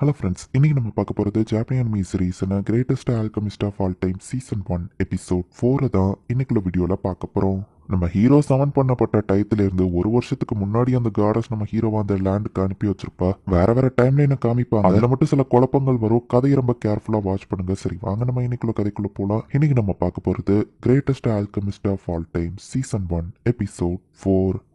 Hello friends, இன்னைக்கு நம்ம பார்க்க போகிறது ஜாப்பனியன் அனிமி சீரிஸ்னா greatest alchemist of all time season 1 episode 4 தான் இன்னைக்குள்ள வீடியோவில் பார்க்க போகிறோம். நம்ம ஹீரோ சமன் பண்ணப்பட்ட டயத்துல இருந்து ஒரு வருஷத்துக்கு முன்னாடி அந்த காடஸ் நம்ம ஹீரோவை அந்த லேண்டுக்கு அனுப்பி வச்சிருப்பா. வேற வேற டைம்லைனை காமிப்பாங்க. அதில் மட்டும் சில குழப்பங்கள் வரும். கதையை ரொம்ப கேர்ஃபுல்லாக வாட்ச் பண்ணுங்க. சரி, வாங்க நம்ம இன்னைக்குள்ள கதைக்குள்ள போகலாம். இன்னைக்கு நம்ம பார்க்க போகிறது greatest alchemist of all time season 1 episode 4.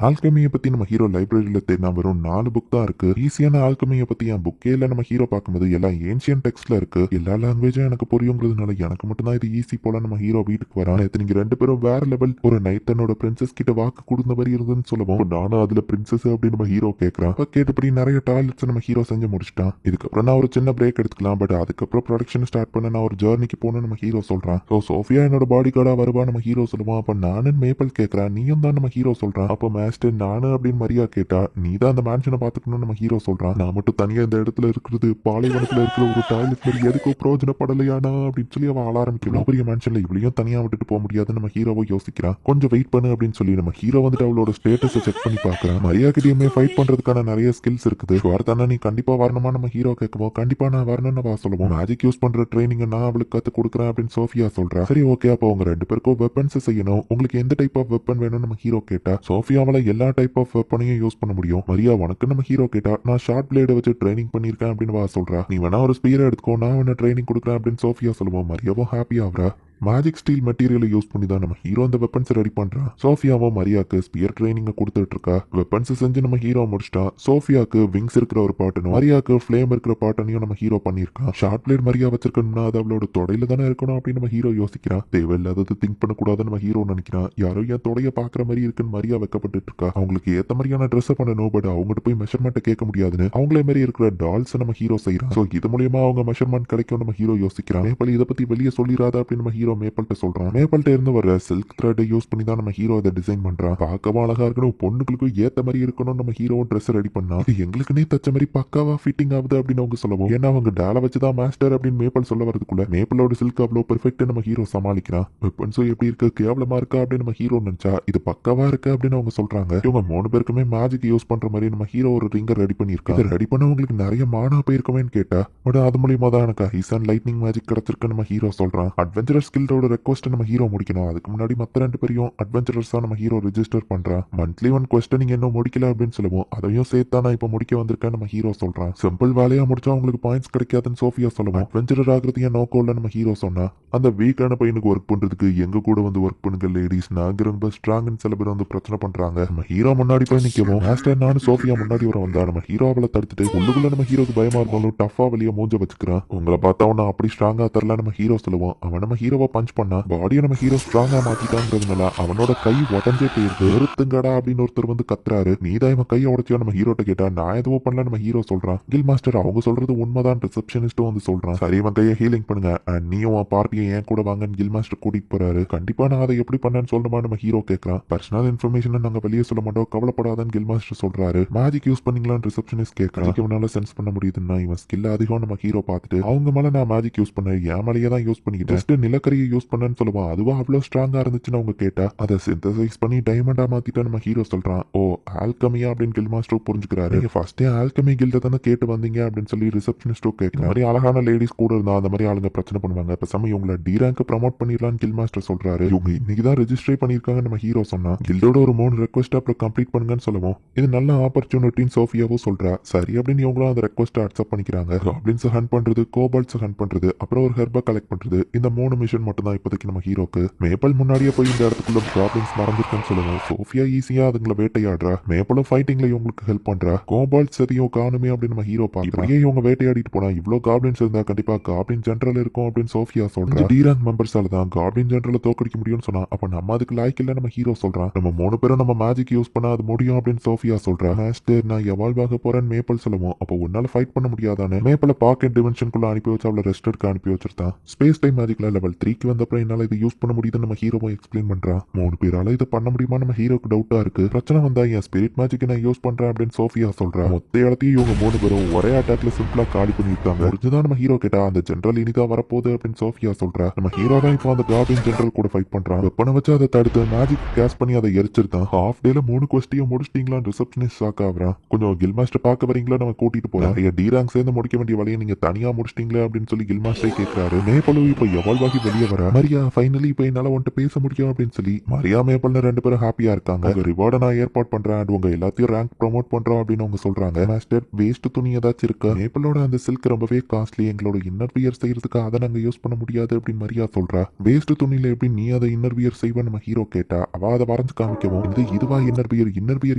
ஆல்கமியை பத்தி நம்ம ஹீரோ லைப்ரரியில தேடினா வெறும் 4 புக் தான் இருக்கு. ஈஸியான ஆல்கமியை பத்தி என் புக்கே இல்ல. நம்ம ஹீரோ பார்க்கும்போது எல்லாம் ஏன்ஷியன் டெக்ஸ்ட்ல இருக்கு. எல்லா லாங்குவேஜும் எனக்கு புரியுங்கிறதுனால எனக்கு மட்டும் தான் இது ஈஸி போல நம்ம ஹீரோ வீட்டுக்கு வரான். நேத்து நீங்க 2 பேரும் வேற லெவல். ஒரு நைட் தன்னோட பிரின்சஸ் கிட்ட வாக்கு கொடுத்த மாதிரி இருந்ததுன்னு சொல்லுவோம். நானும் அதுல பிரின்சஸ் அப்படின்னு நம்ம ஹீரோ கேட்கறான். கேட்டபடி நிறைய டாய்லெட்ஸ் நம்ம ஹீரோ செஞ்சு முடிச்சிட்டான். இதுக்கப்புறம் நான் ஒரு சின்ன பிரேக் எடுத்துக்கலாம். பட் அதுக்கப்புறம் ப்ரொடக்ஷன் ஸ்டார்ட் பண்ண நான் ஒரு ஜர்னிக்கு போகணும்னு நம்ம ஹீரோ சொல்றான். சோஃபியா என்னோட பாடி கார்டா வருவா நம்ம ஹீரோ சொல்லுவான். அப்ப நானும் மேப்பல் கேட்கறேன். நீயும் தான் நம்ம ஹீரோ சொல்றான். அப்போ மாஸ்டர் நானு அப்படின்னு மரியா கேட்டா, நீ தான் அந்த மேன்ஷனை பாத்துக்கணும்னு நம்ம ஹீரோ சொல்றான். நான் மட்டும் தனியா இந்த இடத்துல இருக்கிறது பாலைவனத்துல இருக்கிற ஒரு டாய்லெட் மாதிரி எதுக்கும் பிரயோஜனப்படலையானா அப்படின்னு சொல்லி அவன் ஆள ஆரம்பிக்கிறான். பெரிய மேன்ஷன்ல இவளையும் தனியா விட்டுட்டு போக முடியாதுன்னு நம்ம ஹீரோவை யோசிக்கிறான். கொஞ்சம் வெயிட் பண்ணு அப்படின்னு சொல்லி நம்ம ஹீரோ வந்துட்டு அவளோட ஸ்டேட்டஸை செக் பண்ணி பாக்குறான். மரியா கிட்டயுமே ஃபைட் பண்றதுக்கான நிறைய ஸ்கில்ஸ் இருக்குது. தானே நீ கண்டிப்பா வரணுமா நம்ம ஹீரோ கேட்கவும், கண்டிப்பா நான் வரணும்னு வா சொல்லுவோம். மேஜிக் யூஸ் பண்ற ட்ரைனிங் நான் அவளுக்கு கத்து கொடுக்குறேன் அப்படின்னு சோஃபியா சொல்றா. சரி ஓகே, அப்போ உங்க 2 பேருக்கும் வெப்பன்ஸ் செய்யணும். உங்களுக்கு எந்த டைப் ஆஃப் வெப்பன் வேணும்னு நம்ம ஹீரோ கேட்டா, சோஃபியாவால எல்லா டைப் ஆஃப் வெப்பனையும் யூஸ் பண்ண முடியும். மரியா உனக்கு நம்ம ஹீரோ கேட்டா, நான் ஷார்ட் பிளேட வச்சு ட்ரைனிங் பண்ணிருக்கேன் அப்படின்னு வா சொல்றா. நீ வேணா ஒரு ஸ்பீரை எடுத்துக்கோ, நான் உன்ன ட்ரைனிங் கொடுக்குறேன் அப்படின்னு சோஃபியா சொல்லுவோம். மரியாவும் ஹாப்பி ஆகுறா. மேஜிக் ஸ்டீல் மெட்டீரியலை யூஸ் பண்ணி தான் நம்ம ஹீரோ அந்த வெப்பன்ஸ் ரெடி பண்றான். சோஃபியாவும் மரியாக்கு ஸ்பியர் ட்ரைனிங் கொடுத்துட்டு இருக்கா. வெப்பன்ஸ் செஞ்சு நம்ம ஹீரோ முடிச்சிட்டான். சோஃபியாக்கு விங்ஸ் இருக்கிற ஒரு பாட்டனும் மரியாக்கு ஃபிளேம் இருக்கிற பாட்டனையும் நம்ம ஹீரோ பண்ணிருக்கான். ஷார்ட் பிளேட் மரியா வச்சிருக்கணும்னா அது அவளோட தொடையில தானே இருக்கணும் அப்படின்னு நம்ம ஹீரோ யோசிக்கிறான். தேவையில்லாதது திங்க் பண்ணக்கூடாதுன்னு நம்ம ஹீரோ நினைக்கிறான். யாரோ என் தொடைய பாக்குற மாதிரி இருக்குன்னு மரியா வைக்கப்பட்டு இருக்கா. அவங்களுக்கு ஏத்த மாதிரியான ட்ரெஸ் பண்ணணும். பட் அவங்ககிட்ட போய் மெஷர்மெண்ட் கேட்க முடியாதுன்னு அவங்களே மாதிரி இருக்கிற டால்ஸ் நம்ம ஹீரோ செய்யறான். சோ இது மூலியமா அவங்க மெஷர்மெண்ட் கிடைக்கும் நம்ம ஹீரோ யோசிக்கிறான். மேப்பல் இதை பத்தி வெளியே சொல்லிடாத அப்படின்னு நம்ம ஹீரோ மேப்பல்கிட்ட சொல்றான். மேப்பல்கிட்ட இருந்து வர சில்க் த்ரெட் யூஸ் பண்ணி தான் நம்ம ஹீரோ இதை டிசைன் பண்றான். பார்க்கவும் அழகா இருக்கணும், பொண்ணுகளுக்கும் ஏத்த மாதிரி இருக்கணும். நம்ம ஹீரோ ட்ரெஸ் ரெடி பண்ணா இது எங்களுக்குன்னே தச்ச மாதிரி பக்காவா ஃபிட்டிங் ஆகுது அப்படின்னு அவங்க சொல்லவும், ஏன்னா அவங்க டால வச்சுதான் மாஸ்டர் அப்படின்னு மேப்பல் சொல்ல வரதுக்குள்ள மேப்பலோட சில்க் அவ்வளோ பெர்ஃபெக்ட் நம்ம ஹீரோ சமாளிக்கிறான். வெப்பன்ஸும் எப்படி இருக்கு, கேவலமா இருக்கா அப்படின்னு நம்ம ஹீரோ நினைச்சா இது பக்காவா இருக்கு அப்படின்னு அவங்க சொல்றாங்க. இவங்க 3 பேருக்குமே மேஜிக் யூஸ் பண்ற மாதிரி நம்ம ஹீரோ ஒரு ரிங்கர் ரெடி பண்ணிருக்கான். இதை ரெடி பண்ணவங்களுக்கு நிறைய மானா போயிருக்கவேன்னு கேட்டா, பட் அது மூலியமா தான் எனக்கு ஐஸ் அண்ட் லைட்னிங் மேஜிக் கிடைச்சிருக்கு நம்ம ஹீரோ சொல்றான். அட்வென்ச்சரஸ் ஸ்கில்டோட ரெக்வஸ்ட் நம்ம ஹீரோ முடிக்கணும். அதுக்கு முன்னாடி மத்த 2 பேரையும் அட்வென்ச்சரஸா நம்ம ஹீரோ ரெஜிஸ்டர் பண்றான். மந்த்லி 1 கொஸ்டின் நீங்க இன்னும் முடிக்கல அப்படின்னு சொல்லுவோம். அதையும் சேர்த்தா நான் இப்ப முடிக்க வந்திருக்கேன் நம்ம ஹீரோ சொல்றான். சிம்பிள் வேலையா முடிச்சா உங்களுக்கு பாயிண்ட்ஸ் கிடைக்காதுன்னு சோஃபியா சொல்லுவோம். அட்வென்ச்சரர் ஆகிறது என் நோக்கம் இல்ல நம்ம ஹீரோ சொன்னா. அந்த வீக்கான பையனுக்கு ஒர்க் பண்றதுக்கு எங்க கூட வந்து ஒர்க் பண்ணுங்க லேடிஸ், நாங்க ரொம்ப ஸ்ட்ராங்னு சில பேர் வந்து பிரச்சனை பண்றாங்க. நம்ம ஹீரோ முன்னாடி போய் நிக்கவும் மாஸ்டர் நானும் சோஃபியா முன்னாடி வர வந்தா நம்ம ஹீரோ அவளை தடுத்துட்டு உள்ளுக்குள்ள நம்ம ஹீரோக்கு பயமா இருந்தாலும் டஃபா வெளியே மூஞ்ச வச்சுக்கிறான். உங்களை பார்த்தா அவனை அப்படி ஸ்ட்ராங்கா தரல நம்ம ஹீரோ சொல்லுவோம். அவன் நம்ம ஹீரோவை பஞ்ச் பண்ணா பாடியை நம்ம ஹீரோ ஸ்ட்ராங்கா மாத்திட்டாங்கிறதுனால அவனோட கை உடஞ்சே போயிருக்கு. நிறுத்துங்கடா அப்படின்னு ஒருத்தர் வந்து கத்துறாரு. நீதான் இவன் கையை உடச்சியோ நம்ம ஹீரோட்ட கேட்டா, நான் எதுவும் பண்ணல நம்ம ஹீரோ சொல்றான். கில் மாஸ்டர் அவங்க சொல்றது உண்மைதான் ரிசப்ஷனிஸ்டும் வந்து சொல்றான். சரி இவன் கையை ஹீலிங் பண்ணுங்க, நீயும் உன் பார்ட்டியை ஏன் கூட வாங்கன்னு கில் மாஸ்டர் கூட்டிட்டு போறாரு. கண்டிப்பா நான் அதை எப்படி பண்ணேன்னு சொல்லணுமா நம்ம ஹீரோ கேட்கறான். பர்சனல் இன்ஃபர்மேஷன் நாங்க வெளியே சொல்ல மாட்டோம், கவலைப்படாதன்னு கில் மாஸ்டர் சொல்றாரு. மேஜிக் யூஸ் பண்ணீங்களான்னு ரிசப்ஷனிஸ்ட் கேட்கறான். இவனால சென்ஸ் பண்ண முடியுதுன்னா இவன் ஸ்கில் அதிகம் நம்ம ஹீரோ பார்த்துட்டு அவங்க மேல நான் மேஜிக் யூஸ் பண்ணேன், என் மேலேயே தான் யூஸ் பண்ணிக்கிட்டேன், ஜஸ்ட் நிலக்கரியை யூஸ் பண்ணேன்னு சொல்லுவான். அதுவா அவ்வளவு ஸ்ட்ராங்கா இருந்துச்சுன்னு அவங்க கேட்டா அதை சிந்தசைஸ் பண்ணி டைமண்டா மாத்திட்டு நம்ம ஹீரோ சொல்றான். ஓ ஆல்கமியா அப்படின்னு கில் மாஸ்டர் புரிஞ்சுக்கிறாரு. நீங்க ஃபர்ஸ்டே ஆல்கமி கில்ட தானே கேட்டு வந்தீங்க அப்படின்னு சொல்லி ரிசப்ஷனிஸ்டோ கேட்கற மாதிரி அழகான லேடிஸ் கூட இருந்தா அந்த மாதிரி ஆளுங்க பிரச்சனை பண்ணுவாங்க. பேசாம இவங்களை டி ரேங்க் ப்ரமோட் பண்ணிடலாம்னு கில் மாஸ்டர் சொல்றாரு. இவங்க இன்னைக்கு தான் ரெஜிஸ்டர் பண்ணிருக்காங்க நம்ம ஹீரோ சொன்னா. கில்டோட ஒரு 3 ரெக்வஸ்ட் அப்புறம் கம்ப்ளீட் பண்ணுங்கன்னு சொல்லுவோம். இது நல்ல ஆப்பர்ச்சுனிட்டின்னு சோஃபியாவும் சொல்றா. சரி அப்படின்னு இவங்களும் அந்த ரெக்வஸ்ட் அக்செப்ட் பண்ணிக்கிறாங்க. காப்ளின்ஸ் ஹண்ட் பண்றது, கோபால்ட்ஸ் ஹண்ட் பண்றது, அப்புறம் ஒரு ஹெர்பை கலெக்ட் பண்றது, இந்த 3 மிஷன் மட்டும் தான் இப்போதைக்கு நம்ம ஹீரோக்கு. மேப்பல் முன்னாடியே போய் இந்த இடத்துக்குள்ள காப்ளின்ஸ் மறந்துருக்குன்னு சொல்லுவோம். சோஃபியா ஈஸியா அதுங்களை வேட்டையாடுறா. மேப்பலும் ஃபைட்டிங்ல இவங்களுக்கு ஹெல்ப் பண்றா. கோபால்ட்ஸ் எதையும் காணுமே அப்படின்னு நம்ம ஹீரோ பார்க்கறான். இவங்க வேட்டையாடிட்டு போனா இவ்வளவு காப்ளின்ஸ் இருந்தா கண்டிப்பா காப்ளின் ஜெனரல் இருக்கும் அப்படின்னு சோஃபியா சொல்றா. டி ரேங்க் மெம்பர்ஸால தான் காப்ளின் ஜெனரலை தோக்கடிக்க முடியும்னு சொன்னா, அப்ப நம்ம அதுக்கு லாய்க்கு இல்ல நம்ம ஹீரோ சொல்றான். நம்ம 3 பேரும் நம்ம மேஜிக் யூஸ் பண்ணா அது முடியும் அப்படின்னு சோஃபியா சொல்றா. மாஸ்டர் நான் எவால்வ் ஆக போறேன்னு மேப்பல் சொல்லுவோம். அப்போ உன்னால ஃபைட் பண்ண முடியாதானே. மேப்பல பாக்கெட் டிமென்ஷனுக்குள்ள அனுப்பி வச்சு அவளை ரெஸ்ட் எடுக்க அனுப்பி வச்சிருந்தான். ஸ்பேஸ் டைம் மேஜிக்ல லெவல் 3 கைக்கு வந்தப்பறம் என்னால இதை யூஸ் பண்ண முடியுதுன்னு நம்ம ஹீரோவை எக்ஸ்பிளைன் பண்றா. 3 பேரால இதை பண்ண முடியுமா நம்ம ஹீரோக்கு டவுட்டா இருக்கு. பிரச்சனை வந்தா என் ஸ்பிரிட் மேஜிக் நான் யூஸ் பண்றேன் அப்படின்னு சோஃபியா சொல்றா. மொத்த இடத்தையும் இவங்க 3 பேரும் ஒரே அட்டாக்ல சிம்பிளா காலி பண்ணிருக்காங்க. முடிஞ்சுதான் நம்ம ஹீரோ கேட்டா அந்த ஜெனரல் இனிதான் வரப்போகுது அப்படின்னு சோஃபியா சொல்றா. நம்ம ஹீரோ தான் இப்போ அந்த காபின் ஜெனரல் கூட ஃபைட் பண்றான். வெப்பனை வச்சு அதை தடுத்து மேஜிக் கேஸ் பண்ணி அதை எரிச்சிருந்தான். ஹாஃப் டேல 3 கொஸ்டியும் முடிச்சிட்டீங்களான்னு ரிசப்ஷனிஸ்ட் ஷாக் ஆகுறான். கொஞ்சம் கில் மாஸ்டர் பார்க்க வரீங்களா, நம்ம கூட்டிட்டு போறோம். நிறைய டி ரேங்க் சேர்ந்து முடிக்க வேண்டிய வழியை நீங்க தனியா முடிச்சிட்டீங்களே அப்படின்னு சொல்லி கில் மாஸ்டரை கேட்கிறாரு. மேப்பலு இப்போ எவால்வ் ஆகி வெளியே வர மரியா ஃபைனலி இப்போ என்னால உன்கிட்ட பேச முடியும் அப்படின்னு சொல்லி மரியா மேப்பல்னு 2 பேரும் ஹாப்பியா இருக்காங்க. உங்க ரிவார்டை நான் ஏற்பாடு பண்றேன், உங்க எல்லாத்தையும் ரேங்க் ப்ரமோட் பண்றோம் அப்படின்னு அவங்க சொல்றாங்க. மாஸ்டர் வேஸ்ட் துணி ஏதாச்சும் இருக்கா? மேப்பலோட அந்த சில்க் ரொம்பவே காஸ்ட்லி, எங்களோட இன்னர் வியர் செய்யறதுக்கு அதை நாங்க யூஸ் பண்ண முடியாது அப்படின்னு மரியா சொல்றா. வேஸ்ட் துணியில எப்படி நீ அதை இன்னர் வியர் செய்வ நம்ம ஹீரோ கேட்டா. அவ அதை வரைஞ்சு காமிக்கவும் இதுவா இன்னர் வியர்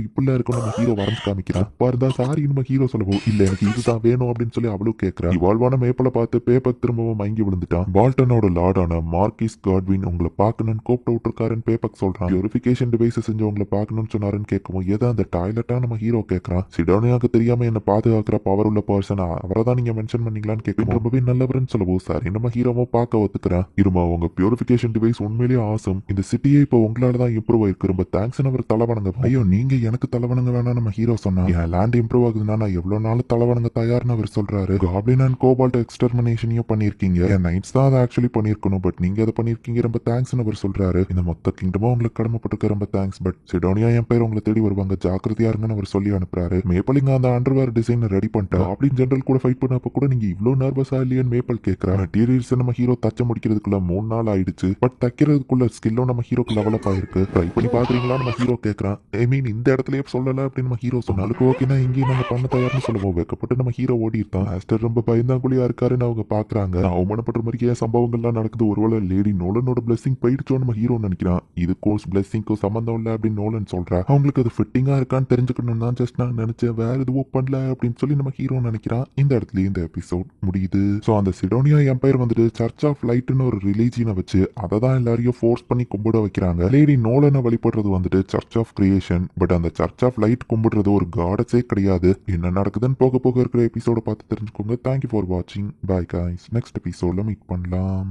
இப்படில இருக்கும் நம்ம ஹீரோ வரைஞ்சு காமிக்கிறான். பாருந்தா சாரி நம்ம ஹீரோ சொல்லவும் இல்ல எனக்கு இதுதான் வேணும் அப்படின்னு சொல்லி அவளும் கேட்கிறா. இவால்வான மேப்பலை பார்த்து பேப்பர் திரும்பவும் மயங்கி விழுந்துட்டான். பால்டனோட லார்டான மார்க்கிஸ் காட்வின் உங்களை பார்க்கணும்னு கூப்பிட்டு விட்டுருக்காருன்னு பேப்பக் சொல்றான். பியூரிஃபிகேஷன் டிவைஸ் செஞ்சு உங்களை பார்க்கணும்னு சொன்னாருன்னு கேட்கவும் ஏதோ அந்த டாய்லெட்டா நம்ம ஹீரோ கேட்கறான். சிடோனியாவுக்கு தெரியாம என்ன பாதுகாக்கிற பவர் உள்ள பர்சன் அவரை தான் நீங்க மென்ஷன் பண்ணீங்களான்னு கேட்கும். ரொம்பவே நல்லவர்னு சொல்லவும் சாரி நம்ம ஹீரோவும் பார்க்க ஒத்துக்கிறேன். இருமா உங்க பியூரிஃபிகேஷன் டிவைஸ் உண்மையிலேயே ஆசம். இந்த சிட்டியே இப்போ உங்களால தான் இம்ப்ரூவ் ஆயிருக்கு. ரொம்ப தேங்க்ஸ் அவர் தலைவணங்க. ஐயோ நீங்க எனக்கு தலைவணங்க வேணாம் நம்ம ஹீரோ சொன்னா. என் லேண்ட் இம்ப்ரூவ் ஆகுதுன்னா நான் எவ்வளவு நாள் தலைவணங்க தயார்னு அவர் சொல்றாரு. காப்ளின் அண்ட் கோபால்ட் எக்ஸ்டர்மினேஷனையும் பண்ணிருக்கீங்க. என் நைட்ஸ் தான் அதை ஆக்சுவலி பண்ணிருக்கணும், பட் நீங்க அதை பண்ணிருக்கீங்க, ரொம்ப தேங்க்ஸ் அவர் சொல்றாரு. இந்த மொத்த கிங்டமும் உங்களுக்கு கடமைப்பட்டிருக்க ரொம்ப தேங்க்ஸ், பட் சிடோனியா என் பேர் உங்களை தேடி வருவாங்க, ஜாக்கிரதையா இருங்கன்னு அவர் சொல்லி அனுப்புறாரு. மேப்பலிங்க அந்த அண்டர்வேர் டிசைன் ரெடி பண்ணிட்டா. காப்ளின் ஜெனரல் கூட ஃபைட் பண்ணப்ப கூட நீங்க இவ்வளவு நர்வஸா இல்லையான்னு மேப்பல் கேட்கிறா. மெட்டீரியல்ஸ் நம்ம ஹீரோ தச்ச முடிக்கிறதுக்குள்ள 3 நாள் ஆயிடுச்சு, பட் தைக்கிறதுக்குள்ள ஸ்கில்லும் நம்ம ஹீரோக்கு லெவலப் ஆயிருக்கு. ட்ரை பண்ணி பாக்குறீங்களா நம்ம ஹீரோ கேட்கறான். ஐ மீன் இந்த இடத்துலயே சொல்லல அப்படின்னு நம்ம ஹீரோ சொன்னாலுக்கு ஓகேனா இங்கேயும் நாங்க பண்ண தயார்னு சொல்லுவோம். வைக்கப்பட்டு நம்ம ஹீரோ ஓடி இருக்கான். மாஸ்டர் ரொம்ப பயந்தாங்குழியா இருக்காருன்னு அவங்க பாக்குறாங்க. அவமானப்படுற மாதிரியே சம்பவங்கள்லாம் நடக்குது. ஒருவேளை லேடி நோலனோட பிளஸிங் போயிடுச்சோன்னு நம்ம ஹீரோ நினைக்கிறான். இது கோர்ஸ் பிளஸிங்க்கும் சம்பந்தம் இல்ல அப்படின்னு நோலன் சொல்றா. அவங்களுக்கு அது ஃபிட்டிங்கா இருக்கான்னு தெரிஞ்சுக்கணும் தான் ஜஸ்ட் நான் நினைச்சேன், வேற எதுவும் பண்ணல அப்படின்னு சொல்லி நம்ம ஹீரோ நினைக்கிறான். இந்த இடத்துல இந்த எபிசோட் முடியுது. ஸோ அந்த சிடோனியா எம்பையர் வந்துட்டு சர்ச் ஆஃப் லைட்னு ஒரு ரிலீஜியனை வச்சு அதை தான் எல்லாரையும் ஃபோர்ஸ் பண்ணி கும்பிட வைக்கிறாங்க. லேடி நோலனை வழிபடுறது வந்துட்டு சர்ச் ஆஃப் கிரியேஷன், பட் அந்த சர்ச் ஆஃப் லைட் கும்பிடுறது ஒரு காடஸே கிடையாது. என்ன நடக்குதுன்னு போக போக இருக்கிற எபிசோட பார்த்து தெரிஞ்சுக்கோங்க. தேங்க்யூ ஃபார் வாட்சிங். Bye guys. நெக்ஸ்ட் எபிசோட்ல மீட் பண்ணலாம்.